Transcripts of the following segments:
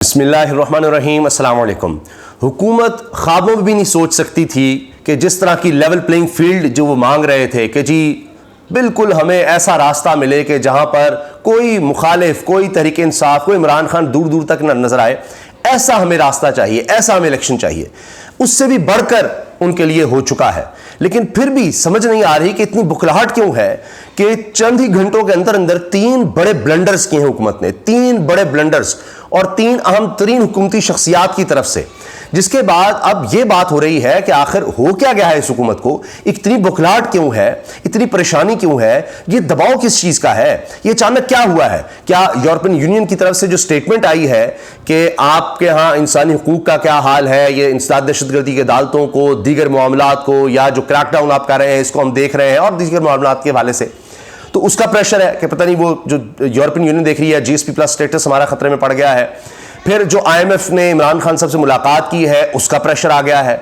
बिस्मिल्लाहिर्रहमानिर्रहीम, अस्सलाम वालेकुम। हुकूमत ख्वाबों में भी नहीं सोच सकती थी कि जिस तरह की लेवल प्लेइंग फील्ड जो वो मांग रहे थे कि जी बिल्कुल हमें ऐसा रास्ता मिले कि जहां पर कोई मुखालिफ, कोई तहरीक इंसाफ, कोई इमरान खान दूर दूर तक न नजर आए, ऐसा हमें रास्ता चाहिए, ऐसा हमें इलेक्शन चाहिए। उससे भी बढ़कर उनके लिए हो चुका है, लेकिन फिर भी समझ नहीं आ रही कि इतनी बुखलाहट क्यों है कि चंद ही घंटों के अंदर अंदर तीन बड़े ब्लंडर्स किए हैं हुकूमत ने, तीन बड़े ब्लंडर्स और तीन अहम तरीन हुकूमती शख्सियात की तरफ से, जिसके बाद अब यह बात हो रही है कि आखिर हो क्या गया है इस हुकूमत को, इतनी बुखलाहट क्यों है, इतनी परेशानी क्यों है, ये दबाव किस चीज का है, ये अचानक क्या हुआ है। क्या यूरोपियन यूनियन की तरफ से जो स्टेटमेंट आई है कि आपके यहां इंसानी हुकूक का क्या हाल है, ये इंसदाद दहशतगर्दी के अदालतों को, दीगर मामलात को, या जो क्रैकडाउन आप कर रहे हैं इसको हम देख रहे हैं और दीगर मामलात के हवाले से, तो उसका प्रेशर है कि पता नहीं वो जो यूरोपियन यूनियन देख रही है जीएसपी प्लस स्टेटस हमारा खतरे में पड़ गया है। फिर जो आईएमएफ ने इमरान खान साहब से मुलाकात की है उसका प्रेशर आ गया है।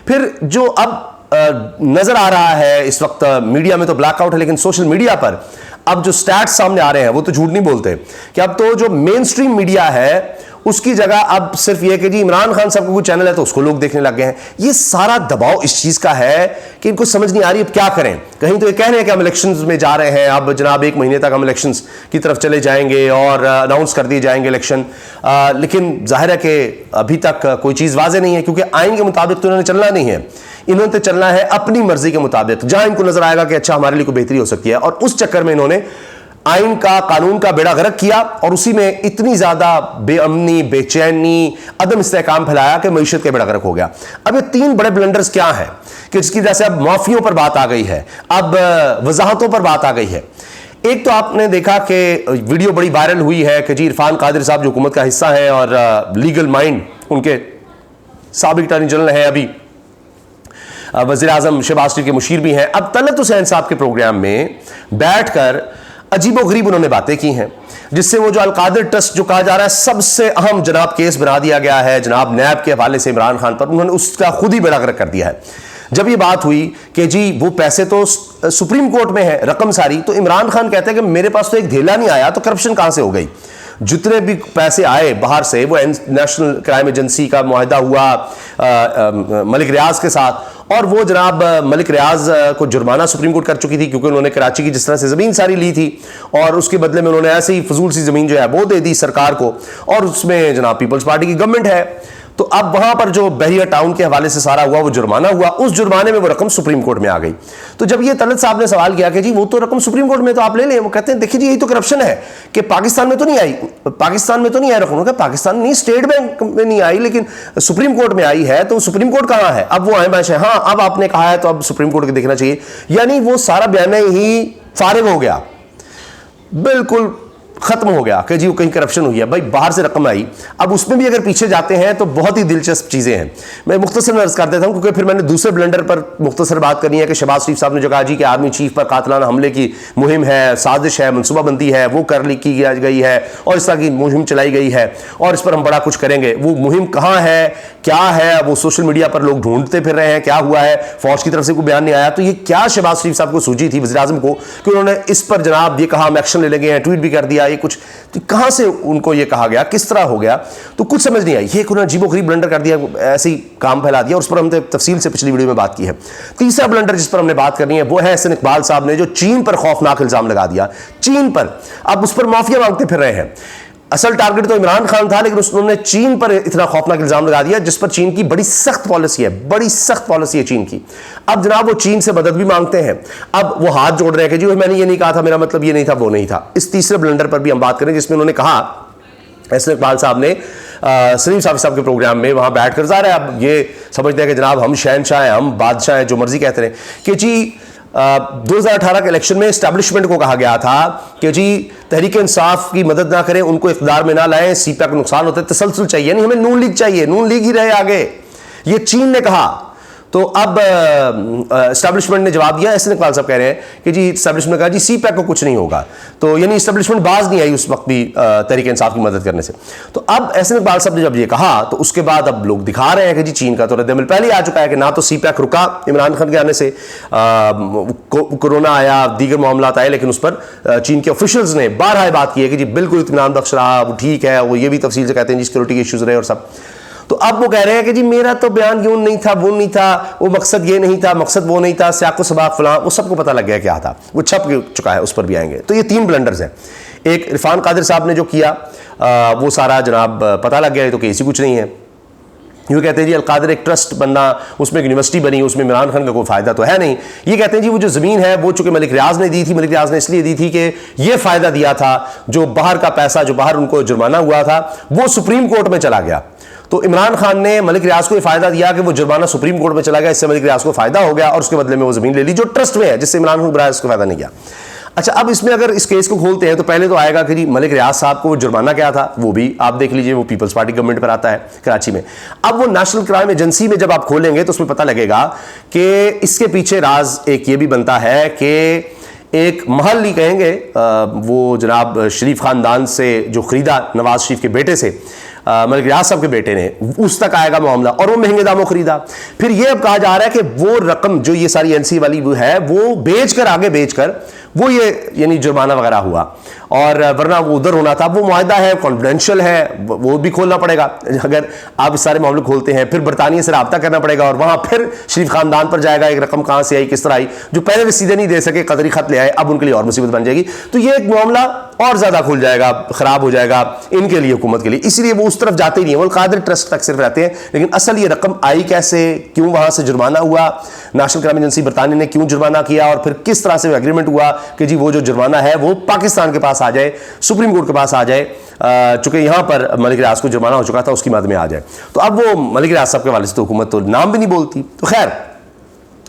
फिर जो अब नजर आ रहा है इस वक्त मीडिया में तो ब्लैकआउट है, लेकिन सोशल मीडिया पर अब जो स्टैट्स सामने आ रहे हैं वो तो झूठ नहीं बोलते कि अब तो जो मेन स्ट्रीम मीडिया है उसकी जगह अब सिर्फ यह कि जी इमरान खान साहब का कोई चैनल है तो उसको लोग देखने लग गए हैं। ये सारा दबाव इस चीज का है कि इनको समझ नहीं आ रही अब क्या करें। कहीं तो ये कह रहे हैं कि हम इलेक्शंस में जा रहे हैं, अब जनाब 1 महीने तक हम इलेक्शंस की तरफ चले जाएंगे और अनाउंस कर दिए जाएंगे इलेक्शन, लेकिन जाहिर है कि अभी तक कोई चीज वाजे नहीं है, क्योंकि आइन के मुताबिक तो इन्होंने चलना नहीं है, इन्होंने तो चलना है अपनी मर्जी के मुताबिक, जहां इनको नजर आएगा कि अच्छा हमारे लिए कोई बेहतरी हो सकती है। और उस चक्कर में इन्होंने आइन का, कानून का बेड़ा गर्क किया और उसी में इतनी ज्यादा बेअमनी, बेचैनी, अदम इस्तेहकाम फैलाया कि मईशत का बेड़ा गर्क हो गया। अब ये तीन बड़े ब्लंडर्स क्या हैं कि जिसकी वजह से अब माफियों पर बात आ गई है, अब वजाहतों पर बात आ गई है। एक तो आपने देखा कि वीडियो बड़ी वायरल हुई है कि जी इरफान कादिर साहब जो हुकूमत का हिस्सा है और लीगल माइंड उनके साबिक अटॉर्नी जनरल है, अभी वज़ीर आज़म शहबाज शरीफ के मुशीर भी हैं, अब तलत हुसैन साहब के प्रोग्राम में बैठकर अजीबोगरीब उन्होंने बातें की हैं, जिससे वो जो अलकादिर ट्रस्ट जो कहा जा रहा है सबसे अहम जनाब केस बना दिया गया है जनाब नैब के हवाले से इमरान खान पर, उन्होंने उसका खुद ही बेड़ा गर्क कर दिया है। जब ये बात हुई कि जी वो पैसे तो सुप्रीम कोर्ट में है रकम सारी, तो इमरान खान कहते हैं कि मेरे पास तो एक धेला नहीं आया, तो करप्शन कहां से हो गई। जितने भी पैसे आए बाहर से, वो नेशनल क्राइम एजेंसी का मुआहदा हुआ मलिक रियाज के साथ, और वो जनाब मलिक रियाज को जुर्माना सुप्रीम कोर्ट कर चुकी थी क्योंकि उन्होंने कराची की जिस तरह से ज़मीन सारी ली थी और उसके बदले में उन्होंने ऐसे ही फजूल सी ज़मीन जो है वो दे दी सरकार को, और उसमें जनाब पीपल्स पार्टी की गवर्नमेंट है। तो अब वहां पर जो बहरिया टाउन के हवाले से सारा हुआ वो जुर्माना हुआ, उस जुर्माने में वो रकम सुप्रीम कोर्ट में आ गई। तो जब ये तलत साहब ने सवाल किया कि जी वो तो रकम सुप्रीम कोर्ट में तो आप ले लें, वो कहते हैं देखिए जी यही तो करप्शन है कि पाकिस्तान में तो नहीं आई, पाकिस्तान में तो नहीं आई रकम, पाकिस्तान नहीं, स्टेट बैंक में नहीं आई, लेकिन सुप्रीम कोर्ट में आई है, तो सुप्रीम कोर्ट कहां है। अब वो आए बाश है, हाँ अब आपने कहा है तो अब सुप्रीम कोर्ट को देखना चाहिए, यानी वो सारा बयान ही फारिग हो गया, बिल्कुल खत्म हो गया कि जी वो कहीं करप्शन हुई है। भाई बाहर से रकम आई, अब उसमें भी अगर पीछे जाते हैं तो बहुत ही दिलचस्प चीजें हैं। मैं मुख्तसर अर्ज कर देता हूं क्योंकि फिर मैंने दूसरे ब्लंडर पर मुख्तसर बात करनी है कि शहबाज शरीफ साहब ने जो कहा जी कि आर्मी चीफ पर कातलाना हमले की मुहिम है, साजिश है, मनसूबाबंदी है, वो कर ली की गई है और इस तरह की मुहिम चलाई गई है और इस पर हम बड़ा कुछ करेंगे। वो मुहिम कहाँ है, क्या है, वो सोशल मीडिया पर लोग ढूंढते फिर रहे हैं क्या हुआ है, फौज की तरफ से कोई बयान नहीं आया। तो ये क्या शहबाज शरीफ साहब को सूझी थी वज़ीर आज़म को कि उन्होंने इस पर जनाब ये कहा हम एक्शन ले लेंगे, ट्वीट भी कर दिया, ये कुछ तो कहां से उनको ये कहा गया, किस तरह हो गया, तो कुछ समझ नहीं आई। ये उन्होंने अजीबोगरीब ब्लंडर कर दिया, ऐसे ही काम फैला दिया, और उस पर हमने तफसील से पिछली वीडियो में बात की है। तीसरा ब्लंडर जिस पर हमने बात करनी है वो है हसन इकबाल साहब ने जो चीन पर खौफनाक इल्जाम लगा दिया, चीन पर अब उस पर माफिया मांगते फिर रहे हैं। असल टारगेट तो इमरान खान था, लेकिन उन्होंने चीन पर इतना खौफनाक इल्जाम लगा दिया जिस पर चीन की बड़ी सख्त पॉलिसी है, बड़ी सख्त पॉलिसी है चीन की। अब जनाब वो चीन से मदद भी मांगते हैं, अब वो हाथ जोड़ रहे हैं कि जी मैंने ये नहीं कहा था, मेरा मतलब ये नहीं था, वो नहीं था। इस तीसरे ब्लंडर पर भी हम बात करें जिसमें उन्होंने कहा, हसन इकबाल साहब ने सलीम साहब के प्रोग्राम में वहां बैठकर जा रहे हैं, अब ये समझते हैं कि जनाब हम शहनशाह हैं, हम बादशाह हैं, जो मर्जी कहते रहे, कि जी 2018 के इलेक्शन में एस्टैब्लिशमेंट को कहा गया था कि जी तहरीक इंसाफ की मदद ना करें, उनको इख्तियार में ना लाएं, सीपीआई को नुकसान होता है, तसलसल चाहिए, नहीं हमें नून लीग चाहिए, नून लीग ही रहे आगे, ये चीन ने कहा। तो अब एस्टैब्लिशमेंट ने जवाब दिया, एहसन इकबाल साहब कह रहे हैं कि जी एस्टैब्लिशमेंट ने कहा जी CPAC को कुछ नहीं होगा, तो यानी एस्टैब्लिशमेंट बाज नहीं आई उस वक्त भी तहरीक इंसाफ की मदद करने से। तो अब एहसन इकबाल साहब ने जब ये कहा तो उसके बाद अब लोग दिखा रहे हैं कि जी चीन का तो रद्द-ए-अमल पहले ही आ चुका है कि ना तो CPAC रुका इमरान खान के आने से, कोरोना आया, दीगर मामला आए, लेकिन उस पर चीन के ऑफिशियल्स ने बारहा बात की है कि जी बिल्कुल इत्मीनान बख्श रहा, वो ठीक है, वो ये भी तफसील से कहते हैं जी सिक्योरिटी के इश्यूज रहे और सब। तो अब वो कह रहे हैं कि जी मेरा तो बयान यूं नहीं था, वो नहीं था, वो मकसद ये नहीं था, मकसद वो नहीं था, सियाको सबाक फलां, वो सबको पता लग गया क्या था, वो छप चुका है, उस पर भी आएंगे। तो ये 3 ब्लंडर्स हैं। एक इरफान कादिर साहब ने जो किया वो सारा जनाब पता लग गया, तो केस ही कुछ नहीं है। यूँ कहते हैं जी अलकादिर एक ट्रस्ट बनना, उसमें एक यूनिवर्सिटी बनी, उसमें इमरान खान का कोई फ़ायदा तो है नहीं। ये कहते हैं जी वो जो ज़मीन है वो चूँकि मलिक रियाज ने दी थी, मलिक रियाज ने इसलिए दी थी कि ये फ़ायदा दिया था, जो बाहर का पैसा, जो बाहर उनको जुर्माना हुआ था, वो सुप्रीम कोर्ट में चला गया। तो इमरान खान ने मलिक रियाज को ये फायदा दिया कि वो जुर्माना सुप्रीम कोर्ट में चला गया, इससे मलिक रियाज को फायदा हो गया और उसके बदले में वो जमीन ले ली जो ट्रस्ट में है, जिससे इमरान खान को उसको फायदा नहीं किया। अच्छा, अब इसमें अगर इस केस को खोलते हैं तो पहले तो आएगा कि जी मलिक रियाज साहब को वो जुर्माना क्या था, वो भी आप देख लीजिए, वो पीपल्स पार्टी गवर्नमेंट पर आता है कराची में। अब वो नेशनल क्राइम एजेंसी में जब आप खोलेंगे तो उसमें पता लगेगा कि इसके पीछे राज एक ये भी बनता है कि एक महल ही कहेंगे वो जनाब शरीफ खानदान से जो खरीदा नवाज शरीफ के बेटे से, मलिक रियाज साहब के बेटे ने, उस तक आएगा मामला और वो महंगे दामों खरीदा। फिर ये अब कहा जा रहा है कि वो रकम जो ये सारी एनसी वाली वो है वो बेचकर, आगे बेचकर वो ये यानी जुर्माना वगैरह हुआ, और वरना वो उधर होना था। वो मुआहदा है, कॉन्फिडेंशियल है, वो भी खोलना पड़ेगा। अगर आप इस सारे मामले खोलते हैं, फिर बरतानिया से रब्ता करना पड़ेगा और वहाँ फिर शरीफ खानदान पर जाएगा, एक रकम कहाँ से आई, किस तरह आई, जो पहले भी सीधे नहीं दे सके, कदरी खत ले आए, अब उनके लिए और मुसीबत बन जाएगी। तो ये एक मामला और ज़्यादा खुल जाएगा, ख़राब हो जाएगा इनके लिए, हुकूमत के लिए। इसलिए वो उस तरफ जाते ही नहीं, वो कादिर ट्रस्ट तक सिर्फ रहते हैं। लेकिन असल ये रकम आई कैसे, क्यों वहाँ से जुर्माना हुआ, नेशनल क्राइम एजेंसी बरतानिया ने क्यों जुर्माना किया, और फिर किस तरह से एग्रीमेंट हुआ कि जी वो जो जुर्माना है वो पाकिस्तान के पास आ जाए, सुप्रीम कोर्ट के पास आ जाए, चूंकि यहां पर मलिक रियाज को जुर्माना हो चुका था, उसकी मद में आ जाए। तो अब वो मलिक रियाज साहब के वाले से तो हुकूमत तो नाम भी नहीं बोलती। तो खैर,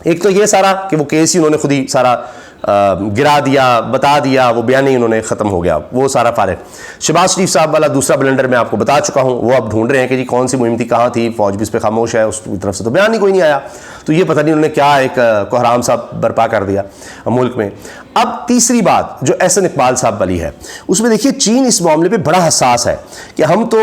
एक तो ये सारा कि वो केस ही उन्होंने खुद ही सारा गिरा दिया, बता दिया, वो बयान ही उन्होंने ख़त्म हो गया, वो सारा फारिग। शहबाज शरीफ साहब वाला दूसरा ब्लंडर मैं आपको बता चुका हूँ, वो अब ढूंढ रहे हैं कि जी कौन सी मुहिम थी, कहाँ थी, फौज भी इस पर खामोश है, उसकी तरफ से तो बयान ही कोई नहीं आया। तो ये पता नहीं उन्होंने क्या एक कोहराम साहब बर्पा कर दिया मुल्क में। अब तीसरी बात जो एहसन इकबाल साहब वाली है, उसमें देखिए चीन इस मामले पे बड़ा हसास है कि हम तो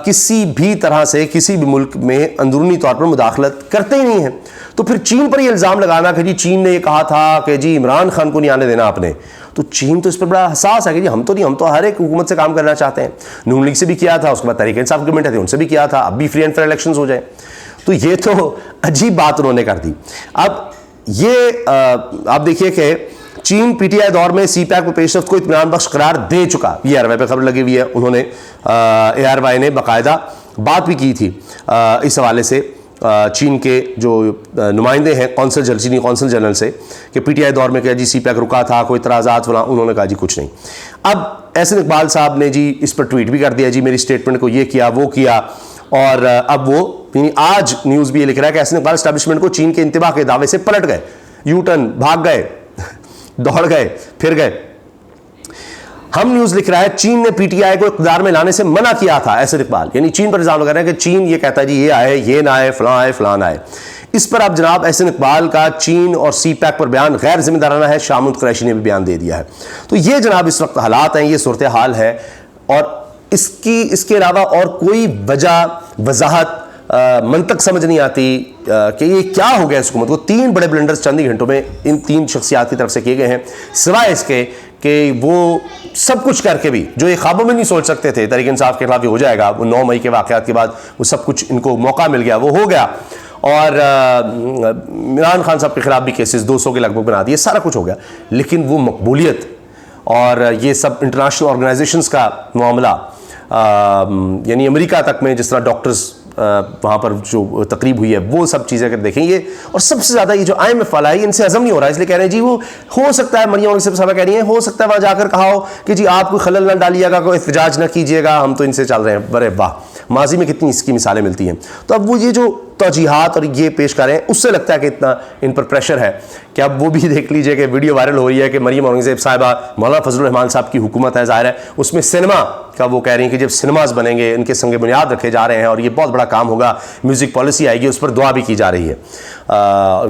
किसी भी तरह से किसी भी मुल्क में अंदरूनी तौर पर मुदाखलत करते ही नहीं हैं। तो फिर चीन पर यह इल्ज़ाम लगाना कि जी चीन ने ये कहा था कि जी इमरान खान को नहीं आने देना आपने, तो चीन तो इस पर बड़ा हसास है कि जी हम तो हर एक हुकूमत से काम करना चाहते हैं। नून लीग से भी किया था, उसके बाद तहरीक इंसाफ गवर्नमेंट है उनसे भी किया था, अब भी फ्री एंड फेयर इलेक्शंस हो जाए। तो ये तो अजीब बात उन्होंने कर दी। अब ये आप देखिए कि चीन पीटीआई दौर में CPAC पर पेशरफ्त को इत्मीनान बख्श करार दे चुका, ये ARY पे खबर लगी हुई है, उन्होंने ARY ने बाकायदा बात भी की थी इस हवाले से चीन के जो नुमाइंदे हैं चीनी कौंसल जनरल से कि पीटीआई दौर में क्या जी CPAC रुका था, कोई इतराज़ात वाला, उन्होंने कहा जी कुछ नहीं। अब एहसन इकबाल साहब ने जी इस पर ट्वीट भी कर दिया, जी मेरी स्टेटमेंट को ये किया वो किया, और अब वो आज न्यूज़ भी ये लिख रहा है कि एहसन इकबाल एस्टैब्लिशमेंट को चीन के इंतबा के दावे से पलट गए, यू टर्न, भाग गए, दौड़ गए, फिर गए। हम न्यूज़ लिख रहा है चीन ने पीटीआई को इक़्तिदार में लाने से मना किया था, एहसन इकबाल यानी चीन पर इल्ज़ाम लगा रहे हैं कि चीन ये कहता है जी ये आए, ये ना आए, फलां आए, फलां आए। इस पर अब जनाब एहसन इकबाल का चीन और CPAC पर बयान गैर जिम्मेदाराना है, शाह महमूद कुरैशी ने भी बयान दे दिया है। तो ये जनाब इस वक्त हालात हैं, ये सूरत हाल है, और इसके अलावा और कोई वजह, वजाहत, मंतक समझ नहीं आती कि ये क्या हो गया इस हुकूमत को। 3 बड़े ब्लंडर्स चंद ही घंटों में इन 3 शख्सियात की तरफ से किए गए हैं, सिवाय इसके कि वो सब कुछ करके भी जो ये ख्वाबों में नहीं सोच सकते थे तहरीक इंसाफ के खिलाफ ये हो जाएगा, वो 9 मई के वाक़यात के बाद वो सब कुछ इनको मौका मिल गया, वो हो गया, और इमरान खान साहब के खिलाफ भी केसेस 200 के लगभग बना दिए, सारा कुछ हो गया। लेकिन वो मकबूलियत और ये सब इंटरनेशनल ऑर्गेनाइजेशंस का मामला, यानी अमेरिका तक में जिस तरह डॉक्टर्स वहाँ पर जो तकरीब हुई है, वो सब चीज़ें अगर देखें ये, और सबसे ज़्यादा ये जो IMF वाला है, इनसे हजम नहीं हो रहा है, इसलिए कह रहे हैं जी वो हो सकता है, मरियम साहब कह रही हैं हो सकता है वहाँ जाकर कहा हो कि जी आप कोई खलल ना डालिएगा, कोई एहतजाज ना कीजिएगा, हम तो इनसे चल रहे हैं। बड़े वाह, माजी में कितनी इसकी मिसालें मिलती हैं। तो अब वो ये जो तौजीहात और ये पेश कर रहे हैं, उससे लगता है कि इतना इन पर प्रेशर है कि अब वो भी देख लीजिए कि वीडियो वायरल हो रही है कि मरियम औरंगज़ेब साहिबा, मौलाना फजलुर रहमान साहब की हुकूमत है, ज़ाहिर है उसमें सिनेमा का वो कह रही हैं कि जब सिनेमाज बनेंगे इनके संग बुनियाद रखे जा रहे हैं और ये बहुत बड़ा काम होगा, म्यूज़िक पॉलिसी आएगी, उस पर दुआ भी की जा रही है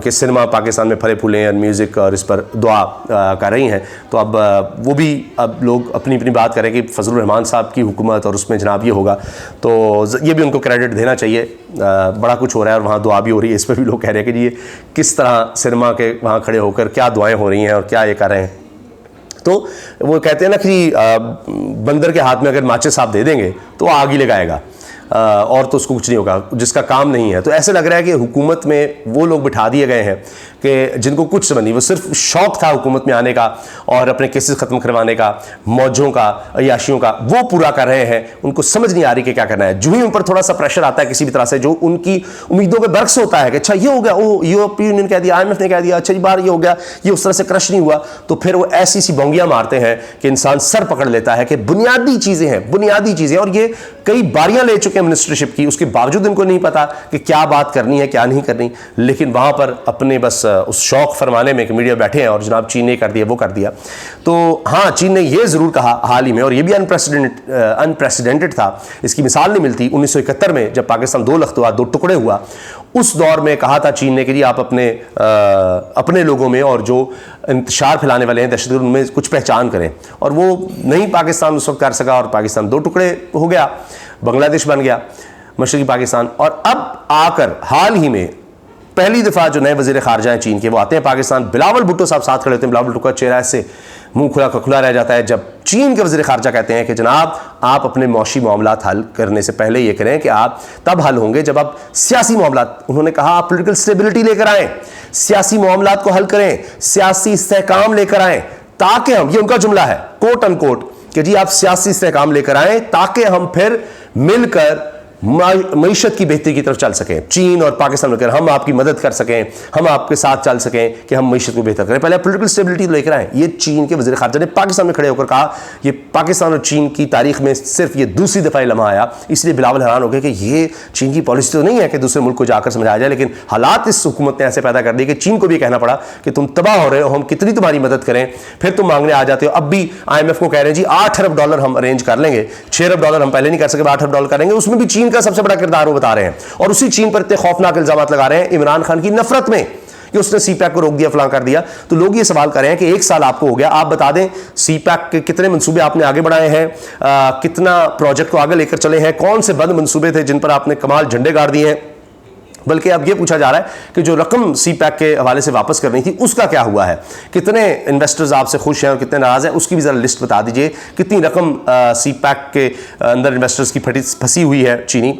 कि सिनेमा पाकिस्तान में फले फूले और म्यूज़िक और इस पर दुआ कर रही हैं। तो अब वो भी अब लोग अपनी अपनी बात करें कि फजलुर रहमान साहब की हुकूमत और उसमें जनाब ये होगा, तो ये भी उनको क्रेडिट देना चाहिए। बड़ा कुछ हो रहा है और वहाँ दुआ भी हो रही है, इस पर भी लोग कह रहे हैं कि जी ये किस तरह सिनेमा के वहाँ खड़े होकर क्या दुआएं हो रही हैं और क्या ये कर रहे हैं। तो वो कहते हैं ना कि बंदर के हाथ में अगर माचिस आप दे देंगे तो आग ही लगाएगा और तो उसको कुछ नहीं होगा, जिसका काम नहीं है। तो ऐसे लग रहा है कि हुकूमत में वो लोग बिठा दिए गए हैं कि जिनको कुछ समझ नहीं, वो सिर्फ शौक था हुकूमत में आने का और अपने केसेस ख़त्म करवाने का, मौजों का, अय्याशियों का, वो पूरा कर रहे हैं। उनको समझ नहीं आ रही कि क्या करना है। जो ही उन पर थोड़ा सा प्रेशर आता है किसी भी तरह से, जो उनकी उम्मीदों के बरक्स होता है कि अच्छा ये हो गया, वो यूरोपीय यूनियन कह दिया, IMF ने कह दिया, अच्छा बार ये हो गया, ये उस तरह से क्रश नहीं हुआ, तो फिर वो ऐसी सी बोंगियाँ मारते हैं कि इंसान सर पकड़ लेता है कि बुनियादी चीज़ें हैं, बुनियादी चीज़ें। और ये कई बारियां ले चुके हैं मिनिस्टरशिप की, उसके बावजूद इनको नहीं पता कि क्या बात करनी है क्या नहीं करनी, लेकिन वहाँ पर अपने बस उस शौक फरमाने में कि मीडिया बैठे हैं और जनाब चीन ने कर दिया, वो कर दिया। तो हाँ, चीन ने ये ज़रूर कहा हाल ही में, और ये भी अनप्रेसिडेंटेड था, इसकी मिसाल नहीं मिलती। 1971 में जब पाकिस्तान दो लख्त हुआ, दो टुकड़े हुआ, उस दौर में कहा था चीन ने कि जी आप अपने लोगों में और जो इंतशार फैलाने वाले हैं दहशतगर्द, उनमें कुछ पहचान करें। और वो नहीं पाकिस्तान उस वक्त कर सका और पाकिस्तान दो टुकड़े हो गया, बांग्लादेश बन गया, मशरकी पाकिस्तान। और अब आकर हाल ही में पहली दफ़ा जो नए वज़ीर ख़ारजा हैं चीन के, वो आते हैं पाकिस्तान। बिलावल भुट्टो साहब साथ खड़े होते हैं, बिलावल भुट्टो का चेहरा ऐसे मुंह खुला रह जाता है जब चीन के वज़ीर ख़ारजा कहते हैं कि जनाब आप अपने मौशी मामलात हल करने से पहले ये करें कि आप तब हल होंगे जब आप सियासी मामलात, उन्होंने कहा आप पॉलिटिकल स्टेबिलिटी लेकर आएँ, सियासी मामलात को हल करें, सियासी इस्तेहकाम लेकर आएँ, ताकि हम, ये उनका जुमला है कोट अनकोट, कि जी आप सियासी इस्तेहकाम लेकर आएँ ताकि हम फिर मिलकर मईशत की बेहतरी की तरफ चल सकें। चीन और पाकिस्तान मिलकर हम आपकी मदद कर सकें, हम आपके साथ चल सकें कि हम मईशत को बेहतर करें। पहले पॉलिटिकल स्टेबिलिटी लेकर आए। ये चीन के वज़ीर ख़ारजा ने पाकिस्तान में खड़े होकर कहा। ये पाकिस्तान और चीन की तारीख में सिर्फ ये दूसरी दफ़ा लम्हा आया, इसलिए बिलावल हैरान हो गए कि ये चीन की पॉलिसी तो नहीं है कि दूसरे मुल्क को जाकर समझाया जाए, लेकिन हालात इस हुकूमत ने ऐसे पैदा कर दिए कि चीन को भी कहना पड़ा कि तुम तबाह हो रहे हो, हम कितनी तुम्हारी मदद करें, फिर तुम मांगने आ जाते हो। अब भी IMF को कह रहे हैं जी $8 अरब हम अरेंज कर लेंगे, $6 अरब हम पहले नहीं कर सके, $8 अरब करेंगे। उसमें भी चीन का सबसे बड़ा किरदार बता रहे हैं और उसी चीन पर इतने खौफनाक इल्जामात लगा रहे हैं इमरान खान की नफरत में कि उसने CPEC को रोक दिया, फलां कर दिया। तो लोग ये सवाल कर रहे हैं कि 1 साल आपको हो गया, आप बता दें CPEC के कितने मंसूबे आपने आगे बढ़ाए हैं, कितना प्रोजेक्ट को आगे लेकर चले हैं, कौन से बंद मंसूबे थे जिन पर आपने कमाल झंडे गाड़ दिए हैं। बल्कि अब ये पूछा जा रहा है कि जो रकम CPEC के हवाले से वापस करनी थी उसका क्या हुआ है, कितने इन्वेस्टर्स आपसे खुश हैं और कितने नाराज़ हैं, उसकी भी ज़रा लिस्ट बता दीजिए। कितनी रकम CPEC के अंदर इन्वेस्टर्स की फंसी हुई है चीनी,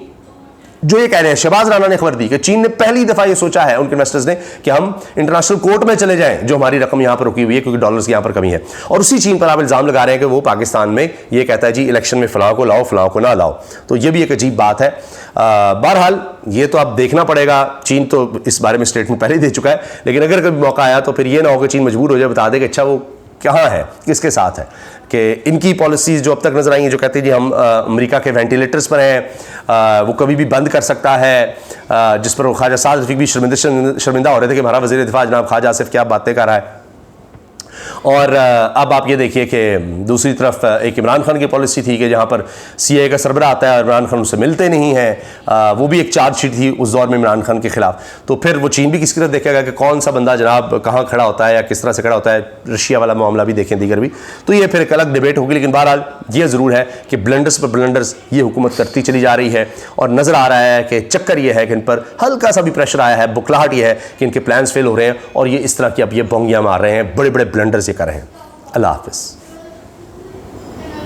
जो ये कह रहे हैं। शहबाज राणा ने खबर दी कि चीन ने पहली दफ़ा ये सोचा है, उनके इन्वेस्टर्स ने, कि हम इंटरनेशनल कोर्ट में चले जाएं जो हमारी रकम यहाँ पर रुकी हुई है क्योंकि डॉलर्स की यहाँ पर कमी है। और उसी चीन पर आप इल्ज़ाम लगा रहे हैं कि वो पाकिस्तान में ये कहता है जी इलेक्शन में फ़लाँ को लाओ, फ़लाँ को ना लाओ। तो ये भी एक अजीब बात है। बहरहाल ये तो अब देखना पड़ेगा। चीन तो इस बारे में स्टेटमेंट पहले ही दे चुका है, लेकिन अगर कभी मौका आया तो फिर ये ना हो कि चीन मजबूर हो जाए, बता दे कि अच्छा वो कहाँ है, किसके साथ है। कि इनकी पॉलिसीज़ जो अब तक नजर आई हैं, जो कहते हैं जी हम अमेरिका के वेंटिलेटर्स पर हैं, वो कभी भी बंद कर सकता है, जिस पर ख्वाजा साद रफीक भी शर्मिंदा हो रहे थे कि हमारा वज़ीर दिफा जनाब ख्वाजा आसिफ क्या बातें कर रहा है। और अब आप ये देखिए कि दूसरी तरफ एक इमरान खान की पॉलिसी थी कि जहाँ पर CIA का सरबराह आता है और इमरान खान उनसे मिलते नहीं हैं, वो भी एक चार्जशीट थी उस दौर में इमरान खान के खिलाफ। तो फिर वो चीन भी किसी तरह देखेगा कि कौन सा बंदा जनाब कहाँ खड़ा होता है या किस तरह से खड़ा होता है। रशिया वाला मामला भी देखें, दीगर भी, तो ये फिर एक अलग डिबेट होगी। लेकिन बहरहाल ये ज़रूर है कि ब्लंडर्स पर ब्लंडर्स ये हुकूमत करती चली जा रही है और नज़र आ रहा है कि चक्कर ये है कि इन पर हल्का सा भी प्रेशर आया है, बुखलाहट ये है कि इनके प्लान्स फेल हो रहे हैं और ये इस तरह की अब ये बोंगियाँ मार रहे हैं, बड़े बड़े ब्लंडर्स ये कर रहे हैं। अल्लाह हाफ़िज़।